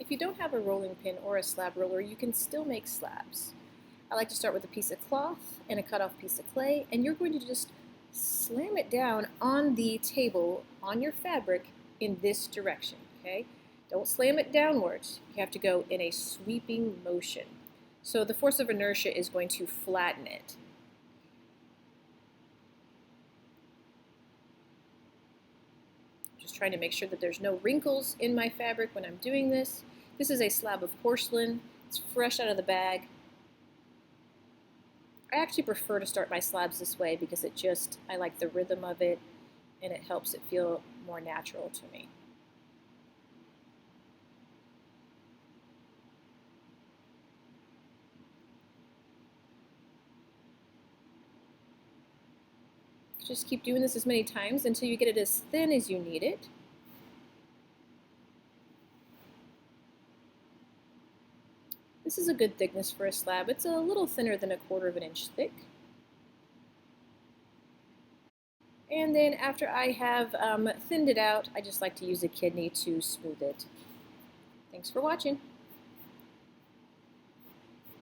If you don't have a rolling pin or a slab roller, you can still make slabs. I like to start with a piece of cloth and a cut-off piece of clay, and you're going to just slam it down on the table, on your fabric, in this direction, okay? Don't slam it downwards. You have to go in a sweeping motion. So the force of inertia is going to flatten it. Just trying to make sure that there's no wrinkles in my fabric when I'm doing this. This is a slab of porcelain. It's fresh out of the bag. I actually prefer to start my slabs this way because I like the rhythm of it and it helps it feel more natural to me. Just keep doing this as many times until you get it as thin as you need it. This is a good thickness for a slab. It's a little thinner than 1/4 of an inch thick. And then after I have thinned it out, I just like to use a kidney to smooth it. Thanks for watching.